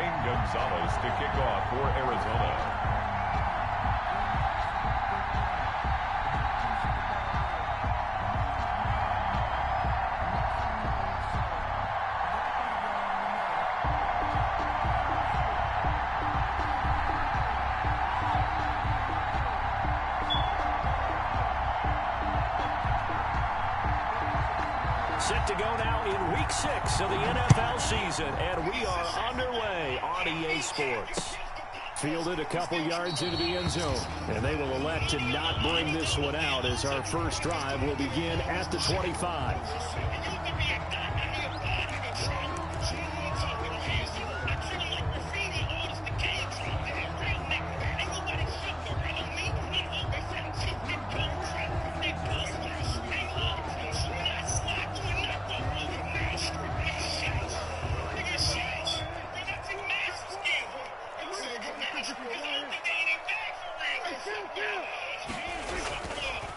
DreKing05's to kick off for Arizona. Set to go now in Week 6 of the NFL season, and we are underway on EA Sports. Fielded a couple yards into the end zone, and they will elect to not bring this one out as our first drive will begin at the 25.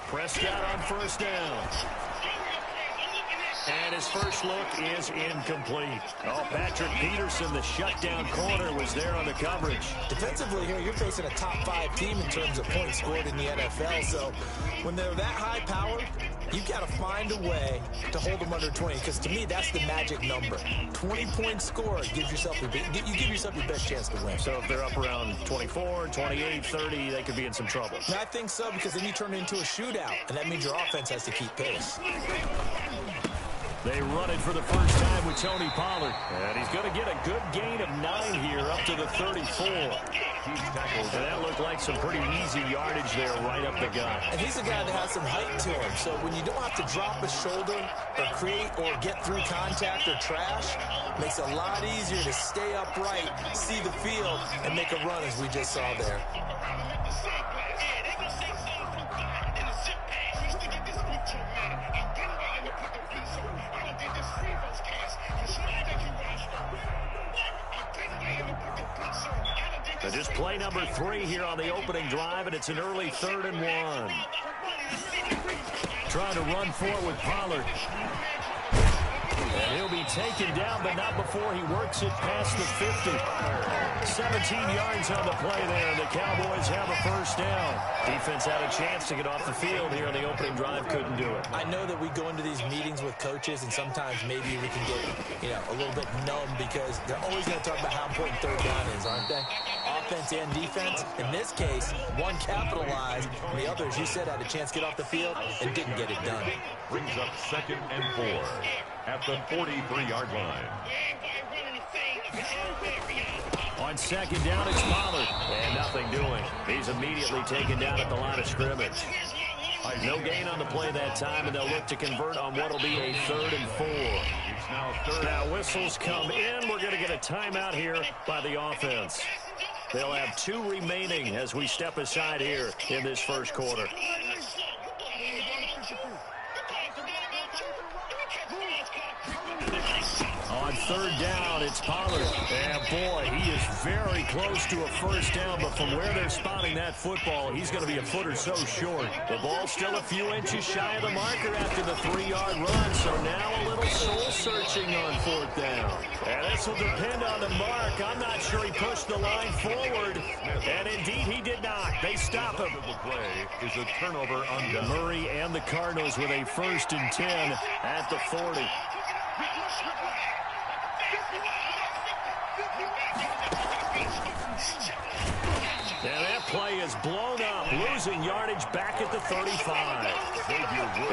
Prescott on first down. And his first look is incomplete. Oh, Patrick Peterson, the shutdown corner, was there on the coverage. Defensively here, you're facing a top 5 team in terms of points scored in the NFL. So when they're that high powered, you've got to find a way to hold them under 20. Because to me, that's the magic number. 20 points scored gives yourself you give yourself your best chance to win. So if they're up around 24, 28, 30, they could be in some trouble. And I think so, because then you turn it into a shootout, and that means your offense has to keep pace. They run it for the first time with Tony Pollard. And he's going to get a good gain of 9 here up to the 34. And that looked like some pretty easy yardage there right up the gut. And he's a guy that has some height to him. So when you don't have to drop a shoulder or create or get through contact or trash, it makes it a lot easier to stay upright, see the field, and make a run as we just saw there. So just play number 3 here on the opening drive, and it's an early 3rd and 1. Trying to run for it with Pollard. And he'll be taken down, but not before he works it past the 50. 17 yards on the play there, and the Cowboys have a first down. Defense had a chance to get off the field here on the opening drive, couldn't do it. I know that we go into these meetings with coaches, and sometimes maybe we can get, a little bit numb because they're always going to talk about how important 3rd down is, aren't they? Offense and defense. In this case, one capitalized, and the other, as you said, had a chance to get off the field and didn't get it done. Brings up 2nd and 4 at the 43-yard line. On 2nd down, it's Pollard. And nothing doing. He's immediately taken down at the line of scrimmage. No gain on the play that time, and they'll look to convert on what will be a 3rd and 4. Now whistles come in. We're going to get a timeout here by the offense. They'll have 2 remaining as we step aside here in this first quarter. On 3rd down, it's Pollard. And boy, he is very close to a first down, but from where they're spotting that football, he's going to be a foot or so short. The ball's still a few inches shy of the marker after the 3-yard run, so now a little soul-searching on 4th down. And this will depend on the mark. I'm not sure he pushed the line forward, and indeed he did not. They stop him. The play is a turnover on Murray and the Cardinals with a 1st and 10 at the 40. And that play is blown up, losing yardage back at the 35.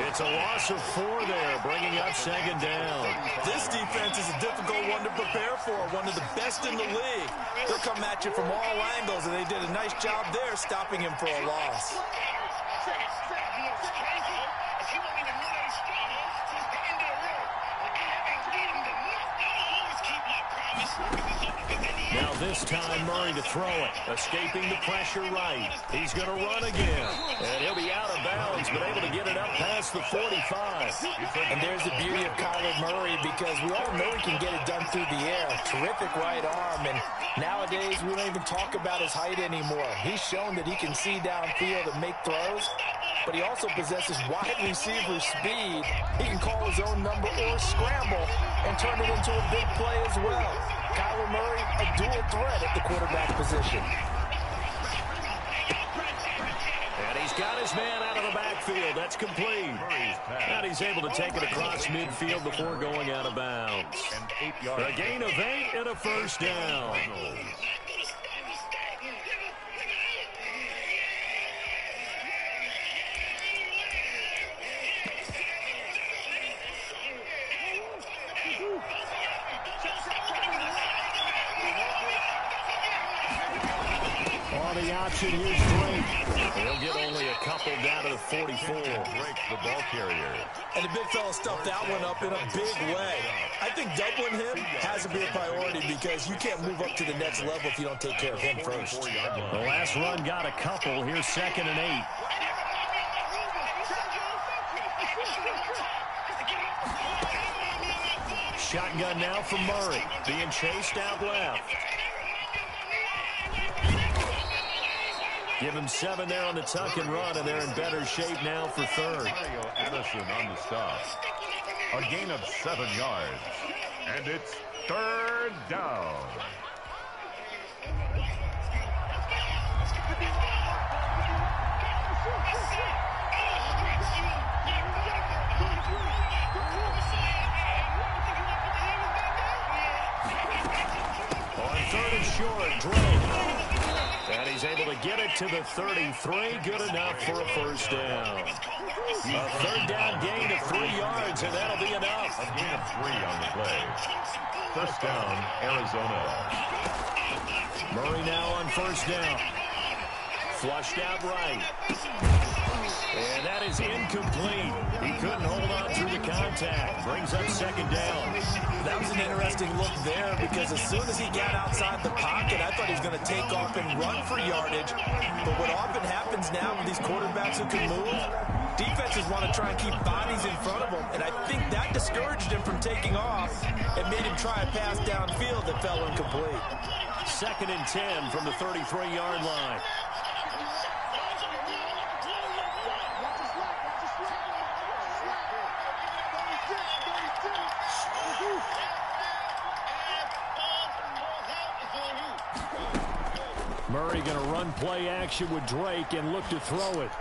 It's a loss of 4 there, bringing up 2nd down. This defense is a difficult one to prepare for, one of the best in the league. They'll come at you from all angles, and they did a nice job there stopping him for a loss. Now this time Murray to throw it, escaping the pressure right. He's going to run again, and he'll be out of bounds, but able to get it up past the 45. And there's the beauty of Kyler Murray, because we all know he can get it done through the air. Terrific right arm, and nowadays we don't even talk about his height anymore. He's shown that he can see downfield and make throws, but he also possesses wide receiver speed. He can call his own number or scramble and turn it into a big play as well. Kyler Murray a dual threat at the quarterback position. And he's got his man out of the backfield. That's complete. And he's able to take it across midfield before going out of bounds. A gain of 8 and a first down. On the option, here's Drake. He'll get only a couple down to the 44. Drake, the ball carrier. And the big fella stuffed that one up in a big way. I think doubling him has to be a priority because you can't move up to the next level if you don't take care of him first. The last run got a couple. Here's 2nd and 8. Shotgun now from Murray. Being chased out left. Give him 7 there on the tuck and run, and they're in better shape now for 3rd. Mario Addison on the stop. A gain of 7 yards. And it's 3rd down. On 3rd and short, Drake. And he's able to get it to the 33. Good enough for a first down. A 3rd down gain of 3 yards, and that'll be enough. A gain of 3 on the play. First down, Arizona. Murray now on first down. Flushed out right. And that is incomplete. He couldn't hold on through the contact. Brings up 2nd down. That was an interesting look there because as soon as he got outside the pocket, I thought he was going to take off and run for yardage. But what often happens now with these quarterbacks who can move, defenses want to try and keep bodies in front of them. And I think that discouraged him from taking off and made him try a pass downfield that fell incomplete. 2nd and 10 from the 33-yard line. Murray going to run play action with Drake and look to throw it.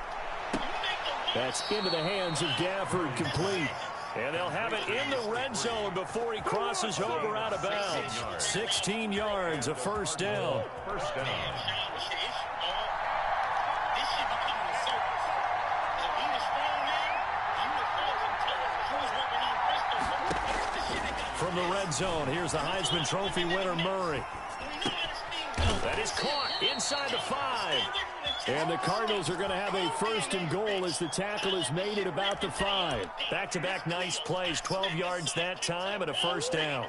That's into the hands of Gafford, complete. And they'll have it in the red zone before he crosses over out of bounds. 16 yards, a first down. First down. From the red zone, here's the Heisman Trophy winner, Murray. That is caught inside the 5. And the Cardinals are going to have a 1st and goal as the tackle is made at about the 5. Back-to-back nice plays, 12 yards that time and a first down.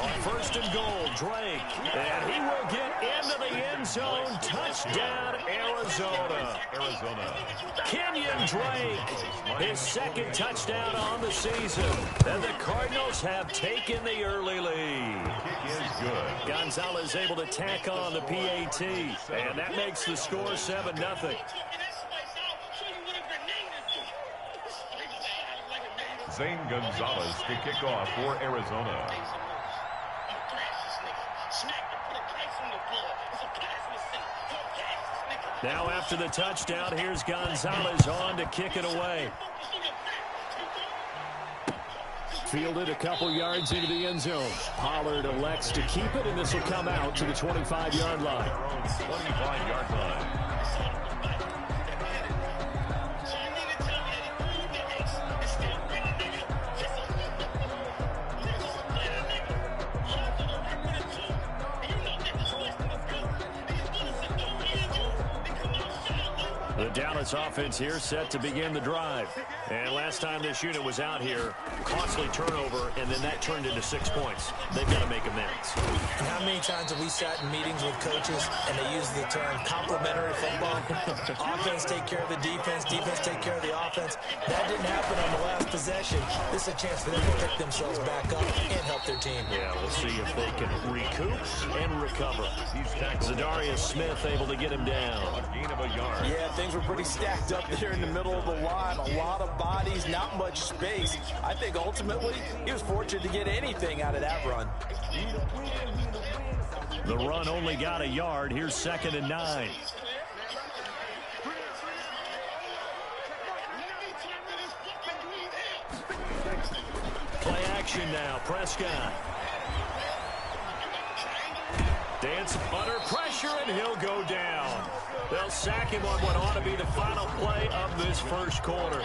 On 1st and goal, Drake. And he will get into the end zone. Touchdown, Arizona. Kenyon Drake, his 2nd touchdown on the season. And the Cardinals have taken the early lead. Kick is good. Gonzalez able to tack on the PAT. And that makes the score 7-0. Zane Gonzalez to kick off for Arizona. Now after the touchdown, here's Gonzalez on to kick it away. Fielded a couple yards into the end zone. Pollard elects to keep it, and this will come out to the 25-yard line. 25-yard line. The Dallas offense here set to begin the drive. And last time this unit was out here, costly turnover, and then that turned into 6 points. They've got to make amends. How many times have we sat in meetings with coaches and they use the term complementary football? Offense take care of the defense, defense take care of the offense. That didn't happen on the last possession. This is a chance for them to pick themselves back up and help their team. Yeah, we'll see if they can recoup and recover. Zadarius Smith able to get him down. A gain of a yard. Yeah, if they things were pretty stacked up there in the middle of the line. A lot of bodies, not much space. I think ultimately he was fortunate to get anything out of that run. The run only got a yard. Here's 2nd and 9. Play action now. Prescott. Dance under pressure, and he'll go down. They'll sack him on what ought to be the final play of this first quarter.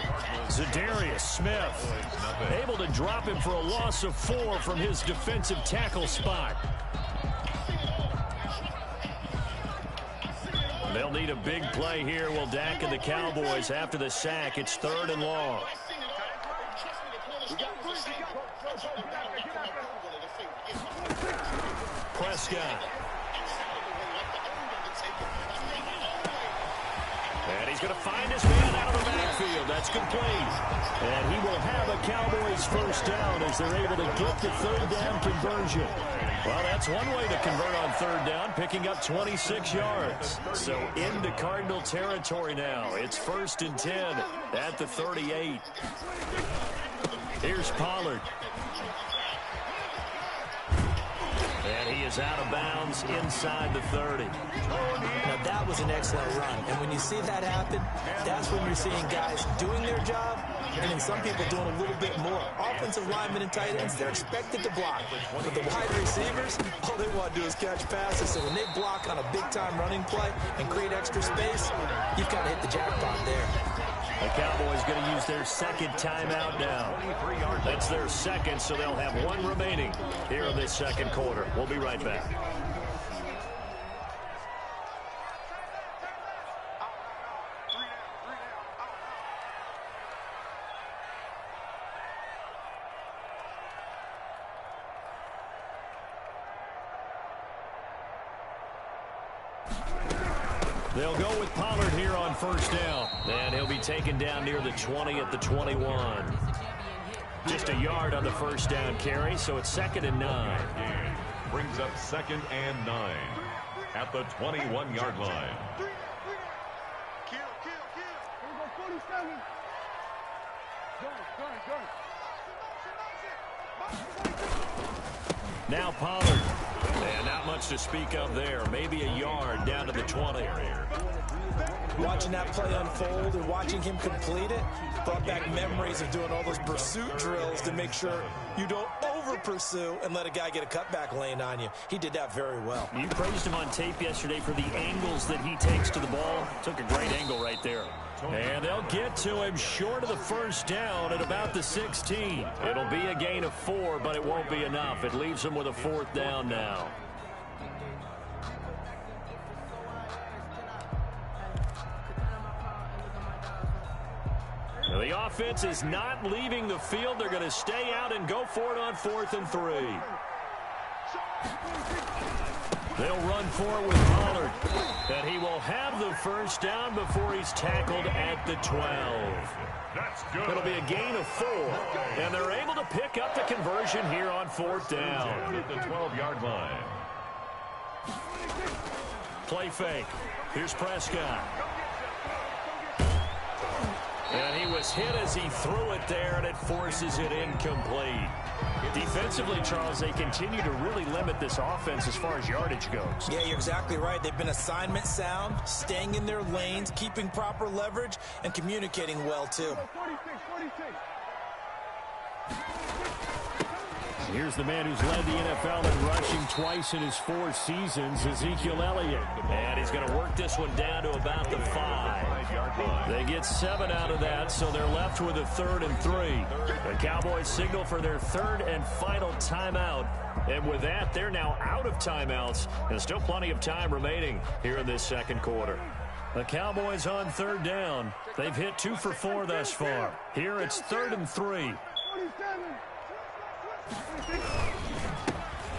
Zadarius Smith able to drop him for a loss of 4 from his defensive tackle spot. They'll need a big play here. Will Dak and the Cowboys after the sack. It's 3rd and long. Prescott. And he's going to find his man out of the backfield. That's complete. And he will have a Cowboys first down as they're able to get the 3rd down conversion. Well, that's one way to convert on 3rd down, picking up 26 yards. So into Cardinal territory now. It's 1st and 10 at the 38. Here's Pollard. And he is out of bounds inside the 30. Now, that was an excellent run. And when you see that happen, that's when you're seeing guys doing their job and then some people doing a little bit more. Offensive linemen and tight ends, they're expected to block. But the wide receivers, all they want to do is catch passes. So when they block on a big-time running play and create extra space, you've got to hit the jackpot there. The Cowboys going to use their 2nd timeout now. That's their 2nd, so they'll have 1 remaining here in this 2nd quarter. We'll be right back. They'll go with Pollard here on 1st down. And he'll be taken down near the 20 at the 21. Just a yard on the 1st down carry, so it's 2nd and 9. Brings up 2nd and 9 at the 21-yard line. Now Pollard. And not much to speak of there. Maybe a yard down to the 20. Watching that play unfold and watching him complete it brought back memories of doing all those pursuit drills to make sure you don't over-pursue and let a guy get a cutback lane on you. He did that very well. You praised him on tape yesterday for the angles that he takes to the ball. Took a great angle right there. And they'll get to him short of the 1st down at about the 16. It'll be a gain of 4, but it won't be enough. It leaves him with a 4th down now. Now, the offense is not leaving the field. They're going to stay out and go for it on 4th and 3. They'll run for it with Pollard. And he will have the 1st down before he's tackled at the 12. That's good. It'll be a gain of 4. And they're able to pick up the conversion here on 4th down. At the 12-yard line. Play fake. Here's Prescott. And he was hit as he threw it there, and it forces it incomplete. Defensively, Charles, they continue to really limit this offense as far as yardage goes. Yeah, you're exactly right. They've been assignment sound, staying in their lanes, keeping proper leverage, and communicating well, too. Here's the man who's led the NFL in rushing twice in his 4 seasons, Ezekiel Elliott. And he's going to work this one down to about the 5. They get 7 out of that, so they're left with a 3rd and 3. The Cowboys signal for their 3rd and final timeout. And with that, they're now out of timeouts. And still plenty of time remaining here in this 2nd quarter. The Cowboys on 3rd down. They've hit 2 for 4 thus far. Here it's 3rd and 3.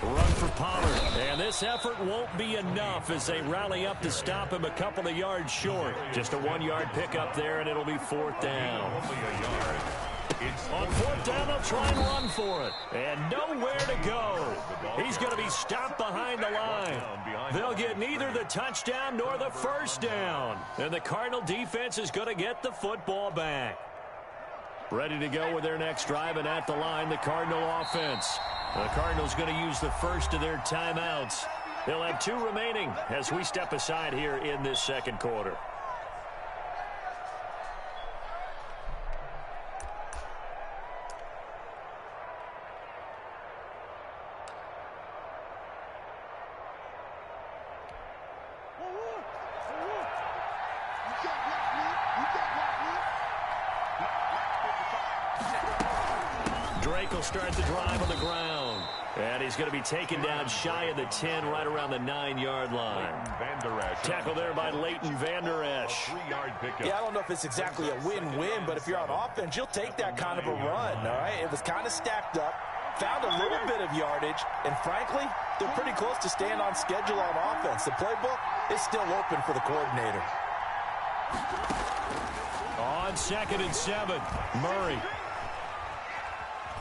Run for Pollard. And this effort won't be enough as they rally up to stop him a couple of yards short. Just a 1-yard pickup there, and it'll be 4th down. Only a yard. On fourth down, they'll try and run for it. And nowhere to go. He's going to be stopped behind the line. They'll get neither the touchdown nor the first down. And the Cardinal defense is going to get the football back. Ready to go with their next drive, and at the line, the Cardinal offense. The Cardinals going to use the first of their timeouts. They'll have 2 remaining as we step aside here in this second quarter. Drake will start the drive on the ground. And he's going to be taken down shy of the 10, right around the 9-yard line. Tackle there by Leighton Vander Esch. Yeah, I don't know if it's exactly a win-win, but if you're on offense, you'll take that kind of a run, all right? It was kind of stacked up, found a little bit of yardage, and frankly, they're pretty close to staying on schedule on offense. The playbook is still open for the coordinator. On 2nd and 7, Murray.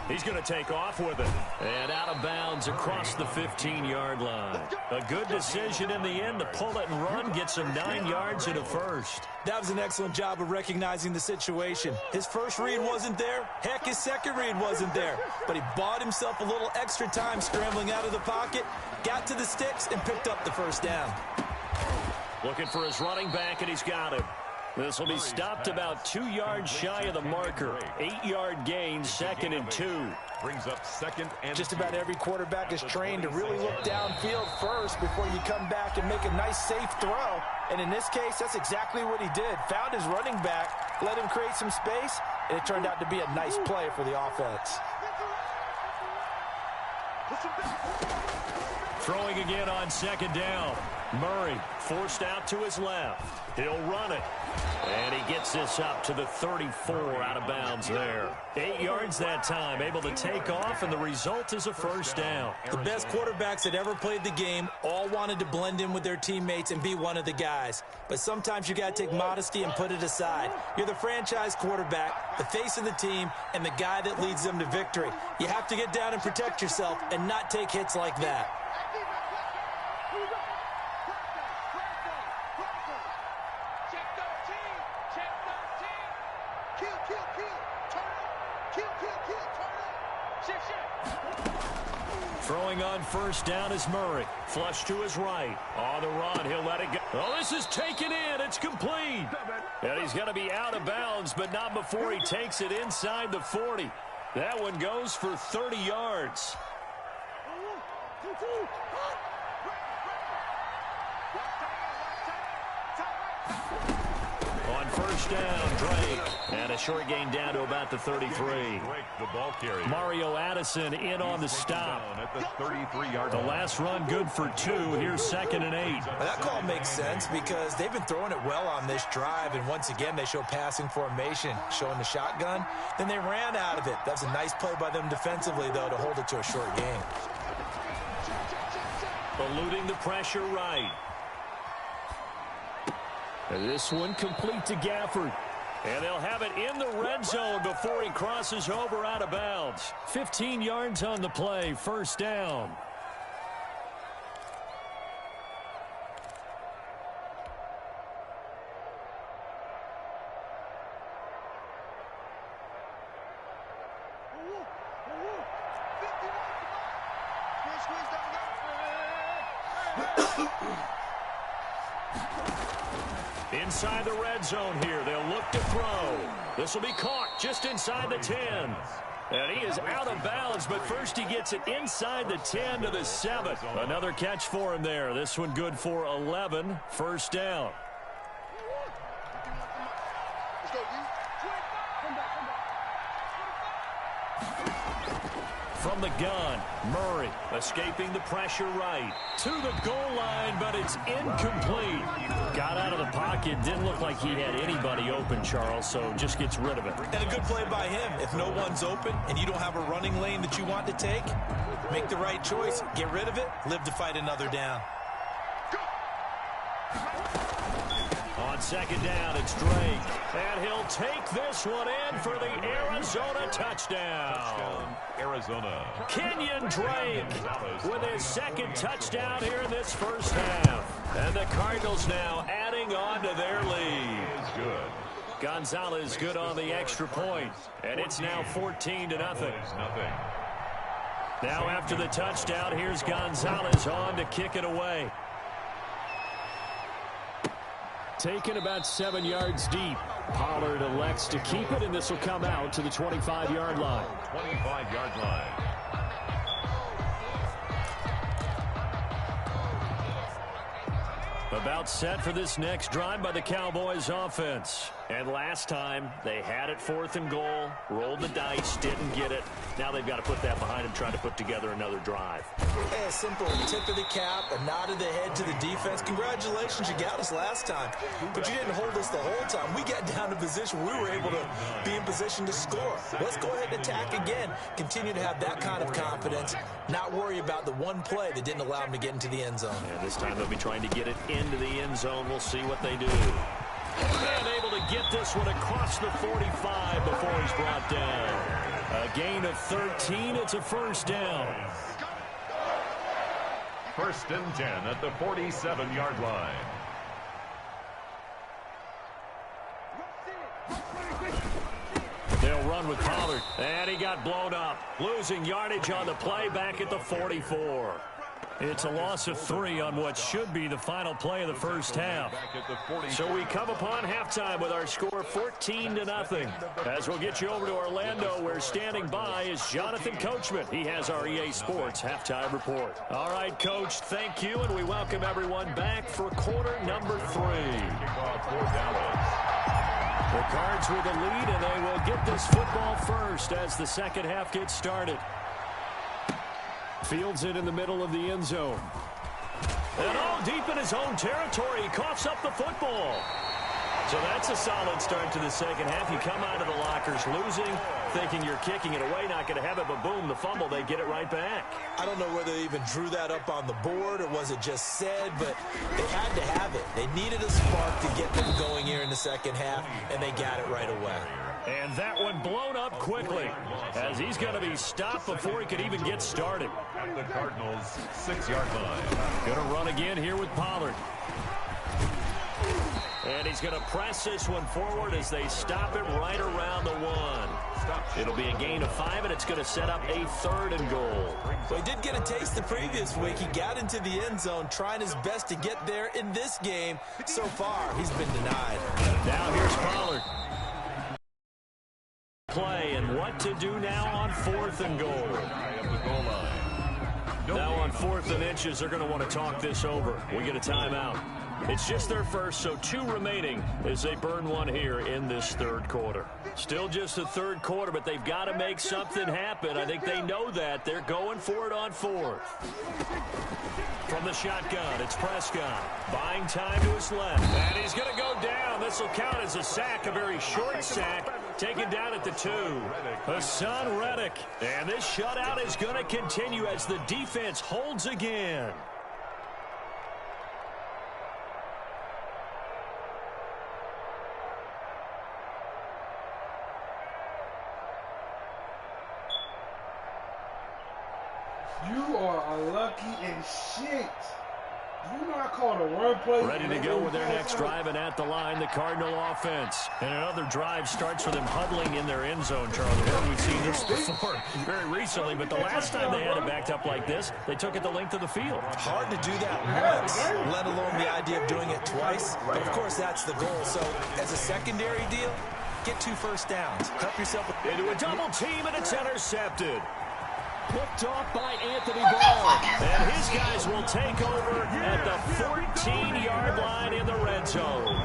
He's going to take off with it. And out of bounds across the 15-yard line. A good decision in the end to pull it and run, get some 9 yards and a first. That was an excellent job of recognizing the situation. His first read wasn't there. Heck, his second read wasn't there. But he bought himself a little extra time scrambling out of the pocket, got to the sticks, and picked up the first down. Looking for his running back, and he's got him. This will be stopped about 2 yards shy of the marker. 8-yard gain, 2nd and 2. Brings up 2nd and Just about every quarterback is trained to really look downfield first before you come back and make a nice, safe throw. And in this case, that's exactly what he did. Found his running back, let him create some space, and it turned out to be a nice play for the offense. Throwing again on 2nd down. Murray forced out to his left. He'll run it. And he gets this up to the 34, out of bounds there. 8 yards that time, able to take off, and the result is a first down. The best quarterbacks that ever played the game all wanted to blend in with their teammates and be one of the guys. But sometimes you got to take modesty and put it aside. You're the franchise quarterback, the face of the team, and the guy that leads them to victory. You have to get down and protect yourself and not take hits like that. Throwing on first down is Murray. Flush to his right. On the run, he'll let it go. Oh, this is taken in. It's complete. And he's going to be out of bounds, but not before he takes it inside the 40. That one goes for 30 yards. On first down, Drake. And a short gain down to about the 33. Mario Addison in on the stop. The last run good for 2. Here's 2nd and 8. Well, that call makes sense because they've been throwing it well on this drive, and once again they show passing formation, showing the shotgun. Then they ran out of it. That's a nice play by them defensively, though, to hold it to a short gain. Eluding the pressure right. And this one complete to Gafford. And they'll have it in the red zone before he crosses over out of bounds. 15 yards on the play, first down. Inside the red zone here, they'll look to throw. This will be caught just inside the 10. And he is out of bounds, but first he gets it inside the 10 to the 7. Another catch for him there. This one good for 11, first down. From the gun, Murray escaping the pressure right. To the goal line, but it's incomplete. Got out of the pocket. Didn't look like he had anybody open, Charles, so just gets rid of it. And a good play by him. If no one's open and you don't have a running lane that you want to take, make the right choice. Get rid of it. Live to fight another down. On second down, it's Drake. And he'll take this one in for the Arizona touchdown. Arizona. Kenyon Drake with his second touchdown here in this first half. And the Cardinals now adding on to their lead. Is good. Gonzalez good on the extra point. And it's now 14-0. Now after the touchdown, here's Gonzalez on to kick it away. Taken about 7 yards deep. Pollard elects to keep it, and this will come out to the 25-yard line. 25-yard line. About set for this next drive by the Cowboys offense. And last time, they had it 4th and goal, rolled the dice, didn't get it. Now they've got to put that behind them, trying to put together another drive. Hey, a simple tip of the cap, a nod of the head to the defense. Congratulations, you got us last time. But you didn't hold us the whole time. We got down to position. We were able to be in position to score. Let's go ahead and attack again. Continue to have that kind of confidence. Not worry about the one play that didn't allow them to get into the end zone. And this time they'll be trying to get it into the end zone. We'll see what they do. And able to get this one across the 45 before he's brought down. A gain of 13. It's a first down. 1st and 10 at the 47-yard line. They'll run with Pollard. And he got blown up. Losing yardage on the play back at the 44. It's a loss of 3 on what should be the final play of the first half. So we come upon halftime with our score 14-0. As we'll get you over to Orlando, where standing by is Jonathan Coachman. He has our EA Sports halftime report. All right, Coach, thank you, and we welcome everyone back for quarter number 3. The Cards with the lead, and they will get this football first as the second half gets started. Fields it in the middle of the end zone. And all deep in his own territory, he coughs up the football. So that's a solid start to the second half. You come out of the lockers losing, thinking you're kicking it away, not going to have it, but boom, the fumble, they get it right back. I don't know whether they even drew that up on the board or was it just said, but they had to have it. They needed a spark to get them going here in the second half, and they got it right away. And that one blown up quickly, as he's going to be stopped before he could even get started. At the Cardinals' 6-yard line. Going to run again here with Pollard. And he's going to press this one forward as they stop him right around the 1. It'll be a gain of 5, and it's going to set up a 3rd and goal. Well, he did get a taste the previous week. He got into the end zone, trying his best to get there in this game. So far, he's been denied. Now here's Pollard. Play, and what to do now on 4th and goal. Now on 4th and inches, they're going to want to talk this over. We get a timeout. It's just their first, so 2 remaining as they burn one here in this 3rd quarter. Still just the 3rd quarter, but they've got to make something happen. I think they know that. They're going for it on 4th. From the shotgun, it's Prescott. Buying time to his left. And he's going to go down. This will count as a sack, a very short sack. Taken down at the 2. Hassan Reddick. And this shutout is going to continue as the defense holds again. You are unlucky as shit. You know I called a run play. Ready to go with their next drive, and at the line, the Cardinal offense. And another drive starts for them huddling in their end zone, Charlie. We've seen this before very recently, but the last time they had it backed up like this, they took it the length of the field. Hard to do that once, let alone the idea of doing it twice. But, of course, that's the goal. So, as a secondary deal, get 2 first downs. Help yourself into a double team, and it's intercepted. Picked off by Anthony Ball. And his guys will take over at the 14-yard line in the red zone.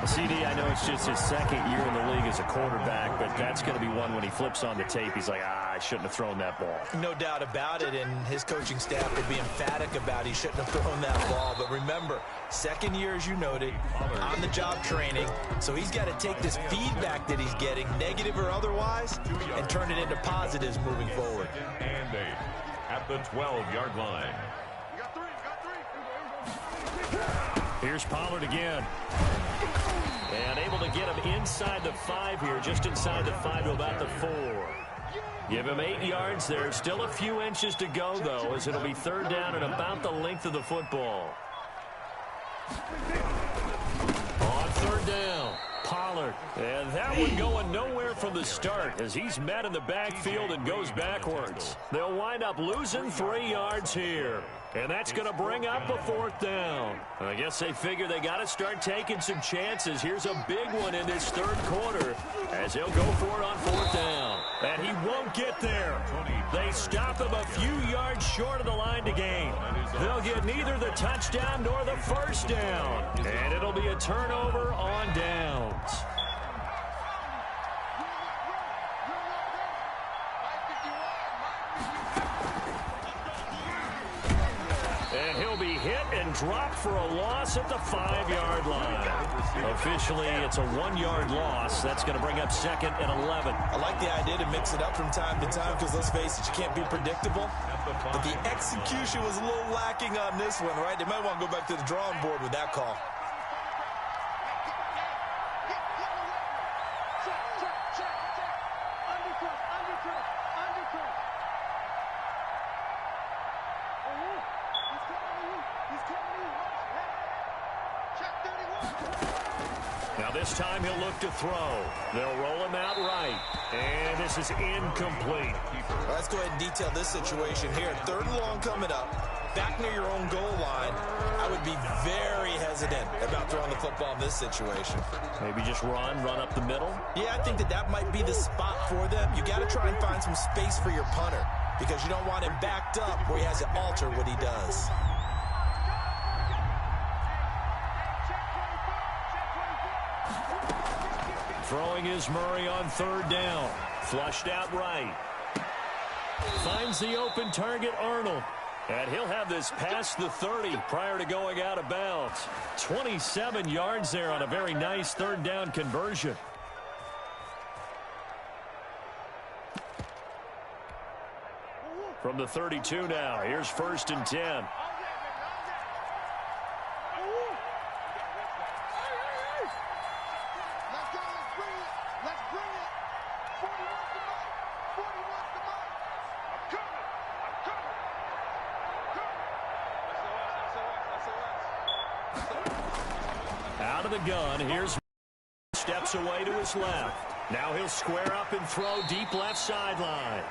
CD, I know it's just his 2nd year in the league as a quarterback, but that's going to be one when he flips on the tape. He's like, I shouldn't have thrown that ball. No doubt about it, and his coaching staff will be emphatic about he shouldn't have thrown that ball. But remember, 2nd year, as you noted, on-the-job training. So he's got to take this feedback that he's getting, negative or otherwise, and turn it into positives moving forward. And 8 at the 12-yard line. Here's Pollard again. And able to get him inside the 5 here, just inside the 5 to about the 4. Give him 8 yards there. Still a few inches to go, though, as it'll be 3rd down and about the length of the football. On 3rd down, Pollard. And that one going nowhere from the start as he's met in the backfield and goes backwards. They'll wind up losing 3 yards here. And that's going to bring up a 4th down. I guess they figure they got to start taking some chances. Here's a big one in this 3rd quarter as he'll go for it on 4th down. And he won't get there. They stop him a few yards short of the line to gain. They'll get neither the touchdown nor the 1st down. And it'll be a turnover on downs. And he'll be hit and dropped for a loss at the 5-yard line. Officially, it's a 1-yard loss. That's going to bring up 2nd and 11. I like the idea to mix it up from time to time because, let's face it, you can't be predictable. But the execution was a little lacking on this one, right? They might want to go back to the drawing board with that call. Now this time he'll look to throw. They'll roll him out right. And this is incomplete. Well, let's go ahead and detail this situation here. 3rd and long coming up. Back near your own goal line. I would be very hesitant about throwing the football in this situation. Maybe just run up the middle? Yeah, I think that might be the spot for them. You got to try and find some space for your punter because you don't want him backed up where he has to alter what he does. Throwing is Murray on 3rd down. Flushed out right. Finds the open target, Arnold. And he'll have this past the 30 prior to going out of bounds. 27 yards there on a very nice 3rd down conversion. From the 32 now, here's 1st and 10. Out of the gun, here's steps away to his left. Now he'll square up and throw deep left sideline.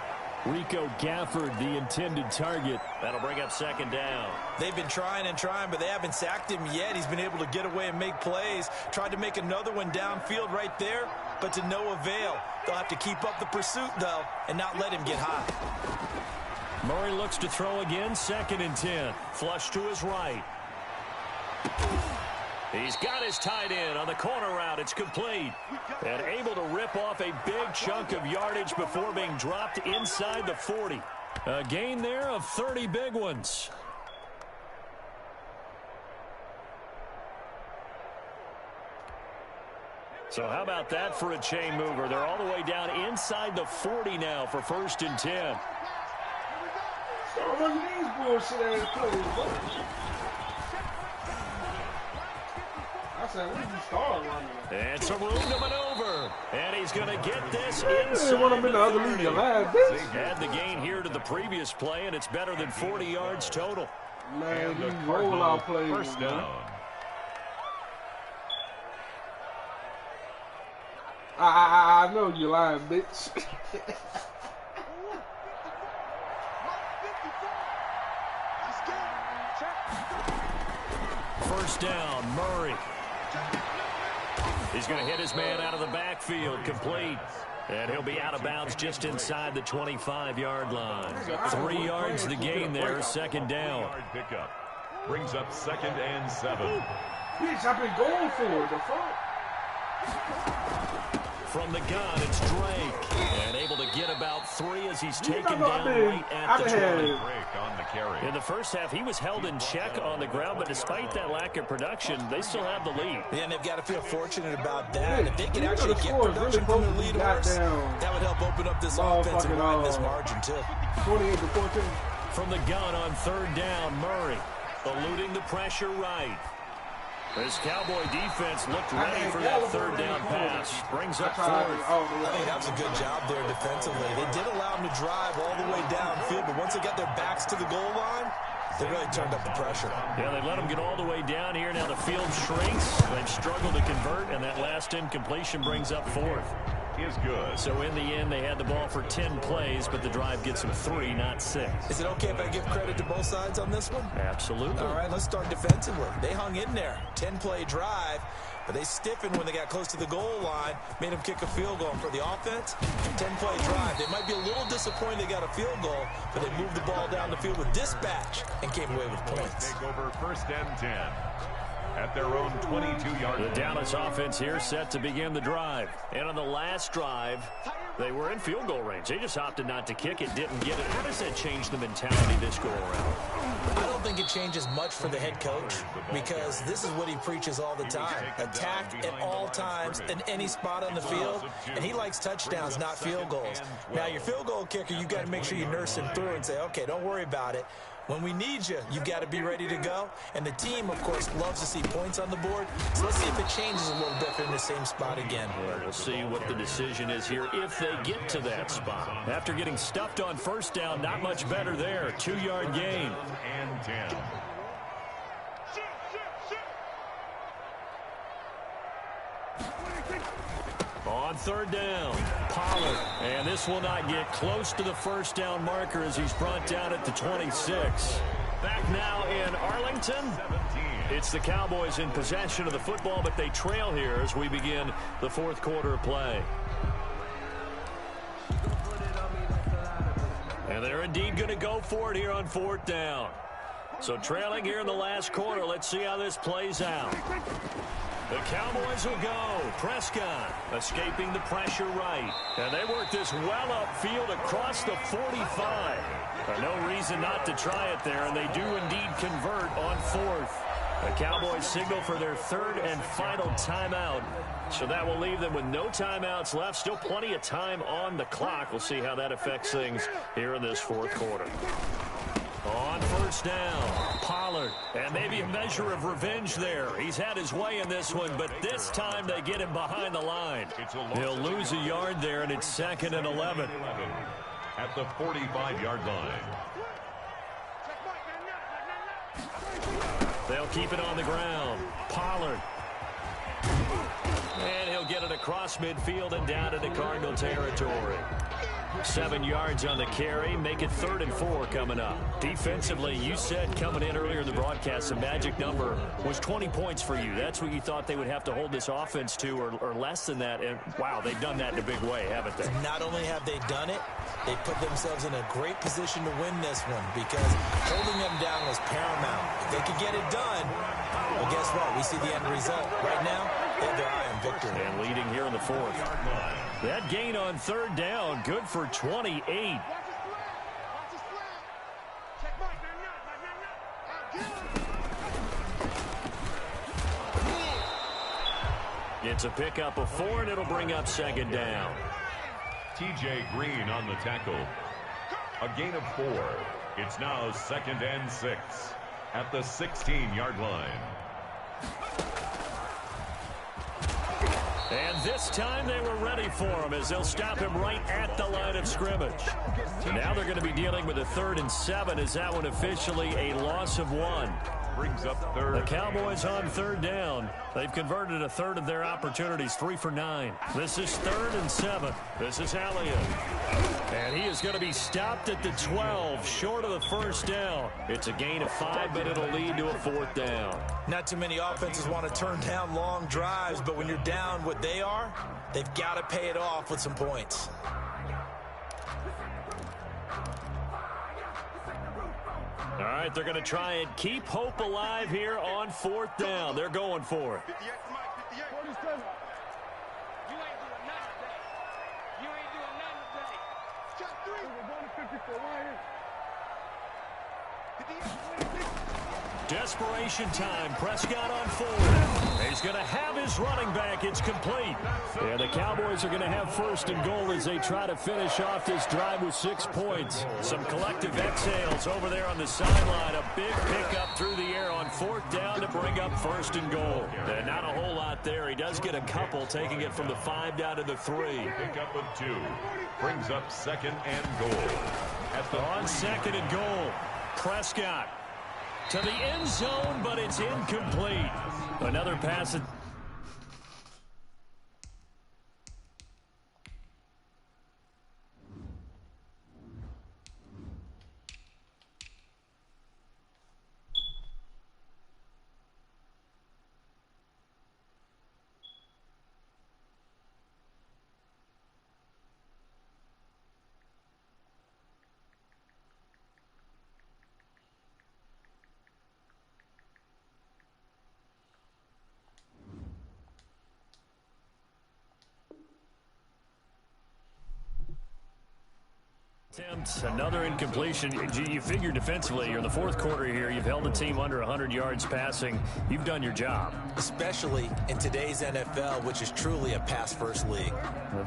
Rico Gafford, the intended target. That'll bring up 2nd down. They've been trying and trying, but they haven't sacked him yet. He's been able to get away and make plays. Tried to make another one downfield right there, but to no avail. They'll have to keep up the pursuit, though, and not let him get hot. Murray looks to throw again, 2nd and 10. Flush to his right. He's got his tight end on the corner route. It's complete. And able to rip off a big chunk of yardage before being dropped inside the 40. A gain there of 30 big ones. So how about that for a chain mover? They're all the way down inside the 40 now for 1st and 10. Start running these bullshit ass plays, bro. I said, when did you start running? And some room to maneuver. And he's going to get this inside want him in the other league, bitch. Add the gain here to the previous play, and it's better than 40 yards total. Man, these rollout plays. 1st down. I know you lying, bitch. First down, Murray. He's going to hit his man out of the backfield, complete. And he'll be out of bounds just inside the 25-yard line. 3 yards the gain there, 2nd down. Pickup brings up 2nd and 7. Bitch, I've been going for it. The fuck? From the gun, it's Drake. And able to get about 3 as he's taken down right at the 20. On the carry. In the first half, he was held in check on the ground, but despite that lack of production, they still have the lead. Yeah, and they've got to feel fortunate about that. If they can actually get production from their leaders, that would help open up this offense and widen this margin, too. 28 to 14. From the gun on 3rd down, Murray eluding the pressure right. This Cowboy defense looked ready for that third down pass. Brings up fourth. I think that was a good job there defensively. They did allow them to drive all the way downfield, but once they got their backs to the goal line, they really turned up the pressure. Yeah, they let them get all the way down here. Now the field shrinks. They've struggled to convert, and that last incompletion brings up fourth. Is good. So in the end, they had the ball for 10 plays, but the drive gets them 3, not 6. Is it okay if I give credit to both sides on this one? Absolutely. All right, let's start defensively. They hung in there. 10-play drive, but they stiffened when they got close to the goal line, made them kick a field goal. For the offense, 10-play drive. They might be a little disappointed they got a field goal, but they moved the ball down the field with dispatch and came away with points. Take over 1st and 10. At their own 22-yard line. The Dallas offense here set to begin the drive. And on the last drive, they were in field goal range. They just opted not to kick it, didn't get it. How does that change the mentality this go-around? I don't think it changes much for the head coach because this is what he preaches all the time. Attack at all times in any spot on the field, and he likes touchdowns, not field goals. Now, your field goal kicker, you've got to make sure you nurse him through and say, okay, don't worry about it. When we need you, you've got to be ready to go. And the team, of course, loves to see points on the board. So let's see if it changes a little bit in the same spot again. Well, we'll see what the decision is here if they get to that spot. After getting stuffed on 1st down, not much better there. 2-yard gain. And 10. On 3rd down, Pollard. And this will not get close to the 1st down marker as he's brought down at the 26. Back now in Arlington. It's the Cowboys in possession of the football, but they trail here as we begin the 4th quarter of play. And they're indeed going to go for it here on 4th down. So trailing here in the last quarter. Let's see how this plays out. The Cowboys will go. Prescott escaping the pressure right. And they work this well upfield across the 45. No reason not to try it there, and they do indeed convert on 4th. The Cowboys signal for their 3rd and final timeout. So that will leave them with no timeouts left. Still plenty of time on the clock. We'll see how that affects things here in this 4th quarter. On 1st down, Pollard. And maybe a measure of revenge there. He's had his way in this one, but this time they get him behind the line. He'll lose a yard there, and it's 2nd and 11. At the 45-yard line. They'll keep it on the ground. Pollard. And he'll get it across midfield and down into Cardinal territory. 7 yards on the carry. Make it 3rd and 4 coming up. Defensively, you said coming in earlier in the broadcast, the magic number was 20 points for you. That's what you thought they would have to hold this offense to, or less than that. And, wow, they've done that in a big way, haven't they? Not only have they done it, they put themselves in a great position to win this one because holding them down was paramount. If they could get it done, well, guess what? We see the end result. Right now, they have their eye on victory. And leading here in the 4th. That gain on 3rd down, good for 28. It's a pickup of 4, and it'll bring up 2nd down. TJ Green on the tackle. A gain of 4. It's now 2nd and 6 at the 16-yard line. And this time they were ready for him as they'll stop him right at the line of scrimmage. Now they're going to be dealing with a 3rd and 7 as that one officially a loss of 1. Brings up 3rd. The Cowboys on 3rd down. They've converted a 3rd of their opportunities, 3 for 9. This is 3rd and 7. This is Elliott. And he is going to be stopped at the 12, short of the 1st down. It's a gain of 5, but it'll lead to a 4th down. Not too many offenses want to turn down long drives, but when you're down what they are, they've got to pay it off with some points. All right, they're going to try and keep hope alive here on 4th down. They're going for it. Desperation time. Prescott on 4. He's going to have his running back. It's complete. And the Cowboys are going to have first and goal as they try to finish off this drive with 6 points. Some collective exhales over there on the sideline. A big pickup through the air on 4th down to bring up first and goal. And not a whole lot there. He does get a couple, taking it from the 5 down to the 3. Pickup of 2 brings up second and goal. On second and goal, Prescott to the end zone, but it's incomplete. Another pass. Another incompletion. You figure defensively, you're in the 4th quarter here. You've held the team under 100 yards passing. You've done your job. Especially in today's NFL, which is truly a pass-first league.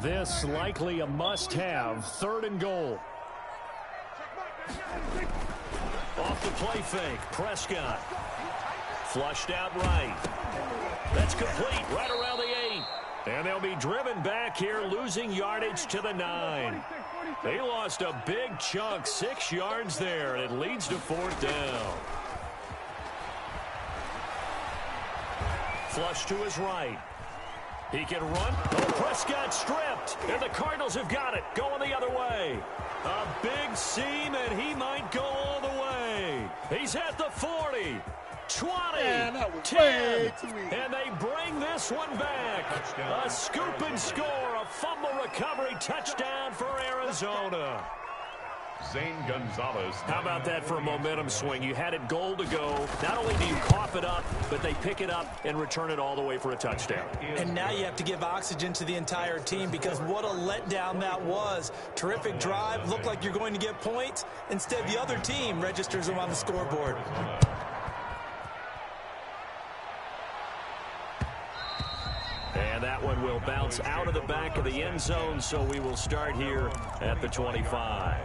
This likely a must-have. 3rd and goal. Off the play fake. Prescott. Flushed out right. That's complete right around the 8. And they'll be driven back here, losing yardage to the 9. They lost a big chunk, 6 yards there, and it leads to 4th down. Flush to his right. He can run. Oh, Prescott stripped, and the Cardinals have got it, going the other way. A big seam, and he might go all the way. He's at the 40. 20, 10, and they bring this one back. A scoop and score, a fumble recovery touchdown for Arizona. Zane Gonzalez. How about that for a momentum swing? You had it goal to go. Not only do you cough it up, but they pick it up and return it all the way for a touchdown. And now you have to give oxygen to the entire team because what a letdown that was. Terrific drive. Looked like you're going to get points. Instead, the other team registers them on the scoreboard. And that one will bounce out of the back of the end zone, so we will start here at the 25.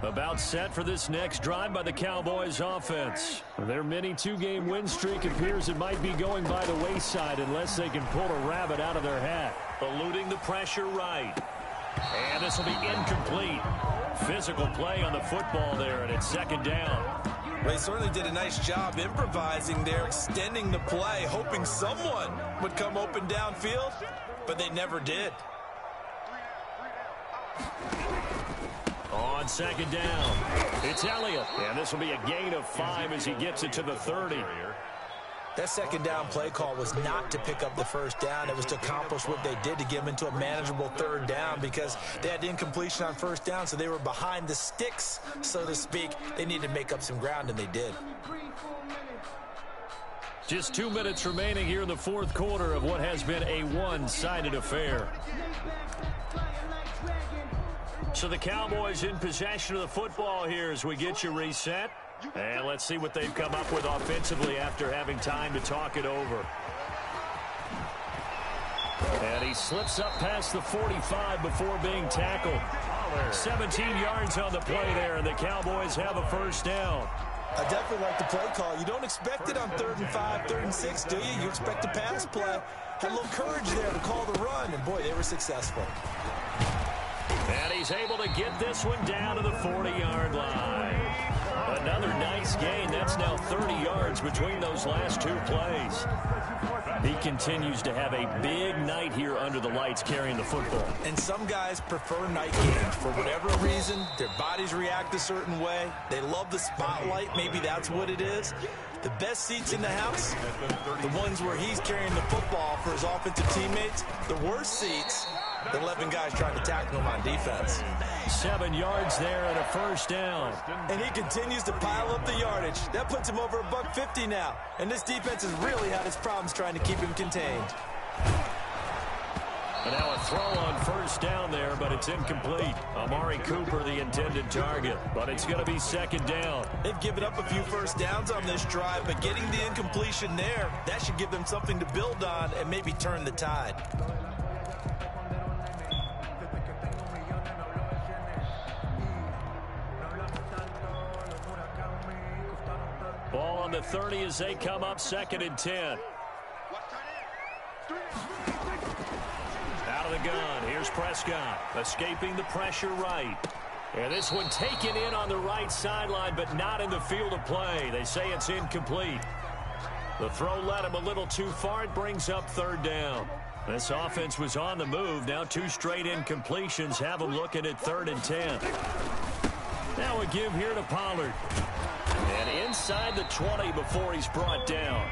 About set for this next drive by the Cowboys offense. Their mini 2-game win streak appears it might be going by the wayside unless they can pull a rabbit out of their hat. Eluding the pressure right. And this will be incomplete. Physical play on the football there, and it's 2nd down. They certainly did a nice job improvising there, extending the play, hoping someone would come open downfield, but they never did. On 2nd down, it's Elliott. And this will be a gain of 5 as he gets it to the 30. That 2nd down play call was not to pick up the 1st down. It was to accomplish what they did to get them into a manageable 3rd down because they had incompletion on 1st down, so they were behind the sticks, so to speak. They needed to make up some ground, and they did. Just 2 minutes remaining here in the 4th quarter of what has been a one-sided affair. So the Cowboys in possession of the football here as we get you reset. And let's see what they've come up with offensively after having time to talk it over. And he slips up past the 45 before being tackled. 17 yards on the play there, and the Cowboys have a 1st down. I definitely like the play call. You don't expect it on 3rd and 5, 3rd and 6, do you? You expect a pass play. Had a little courage there to call the run, and boy, they were successful. And he's able to get this one down to the 40-yard line. Another nice gain. That's now 30 yards between those last 2 plays. He continues to have a big night here under the lights carrying the football. And some guys prefer night games. For whatever reason, their bodies react a certain way. They love the spotlight. Maybe that's what it is. The best seats in the house, the ones where he's carrying the football for his offensive teammates. The worst seats, the 11 guys trying to tackle him on defense. 7 yards there and a 1st down. And he continues to pile up the yardage. That puts him over $150 now. And this defense has really had its problems trying to keep him contained. And now a throw on first down there, but it's incomplete. Amari Cooper, the intended target, but it's going to be second down. They've given up a few first downs on this drive, but getting the incompletion there, that should give them something to build on and maybe turn the tide. Ball on the 30 as they come up, 2nd and 10. Out of the gun, here's Prescott, escaping the pressure right. And this one taken in on the right sideline, but not in the field of play. They say it's incomplete. The throw led him a little too far. It brings up 3rd down. This offense was on the move. Now 2 straight incompletions have them looking at 3rd and 10. Now a give here to Pollard. And inside the 20 before he's brought down.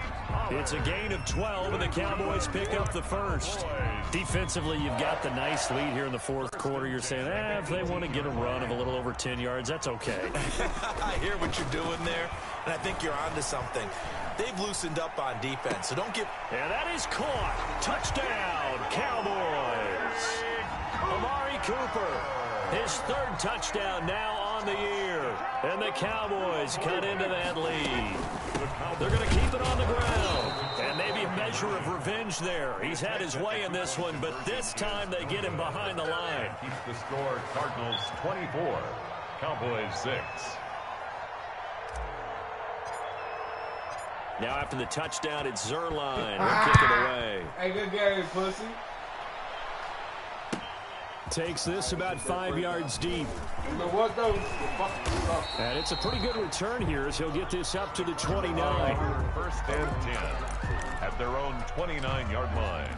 It's a gain of 12, and the Cowboys pick up the first. Defensively, you've got the nice lead here in the 4th quarter. You're saying, if they want to get a run of a little over 10 yards, that's okay. I hear what you're doing there, and I think you're onto something. They've loosened up on defense, so don't give... And that is caught. Touchdown, Cowboys. Amari Cooper, his 3rd touchdown now on the year. And the Cowboys cut into that lead. They're going to keep it on the ground. And maybe a measure of revenge there. He's had his way in this one, but this time they get him behind the line. Keeps the score Cardinals 24, Cowboys 6. Now after the touchdown, it's Zerline. He'll kick it away. Hey, good game, pussy. Takes this about 5 yards deep. You know what, though? And it's a pretty good return here as he'll get this up to the 29. 1st and 10 at their own 29-yard line.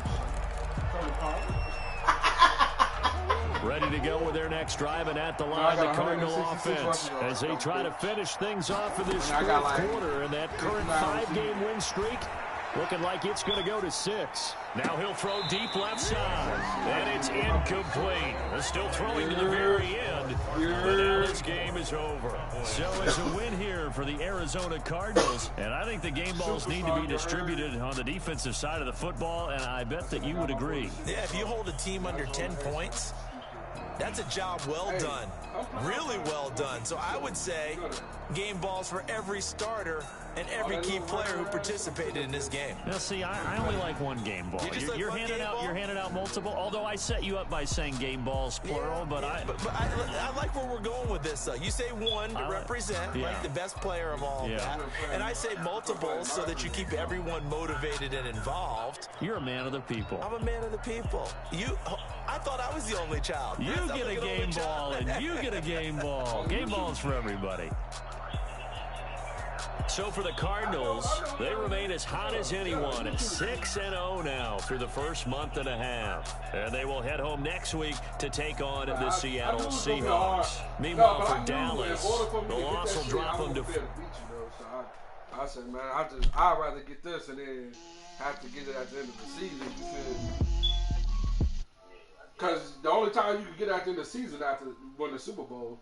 Ready to go with their next drive, and at the line, the Cardinal offense as they try to finish things off for this 4th quarter, and that current 5-game win streak looking like it's going to go to 6. Now he'll throw deep left side, and it's incomplete. They're still throwing to the very end, but now this game is over. So it's a win here for the Arizona Cardinals, and I think the game balls need to be distributed on the defensive side of the football, and I bet that you would agree. Yeah, if you hold a team under 10 points, that's a job well done, really well done. So I would say game balls for every starter and every key player who participated in this game. Now, see, I only like one game ball. You're handing out multiple. Although I set you up by saying game balls plural, but I like where we're going with this. You say one to represent, right, the best player of all that, and I say multiples so that you keep everyone motivated and involved. You're a man of the people. I'm a man of the people. I thought I was the only child. You get a game ball, and you get a game ball. Game balls for everybody. So for the Cardinals, they remain as hot as anyone at 6-0 now through the first month and a half. And they will head home next week to take on the Seattle Seahawks. Meanwhile, for Dallas, the loss will drop them to... I said, man, I'd rather get this and then have to get it at the end of the season. Because the only time you can get at the end of the season after winning the Super Bowl.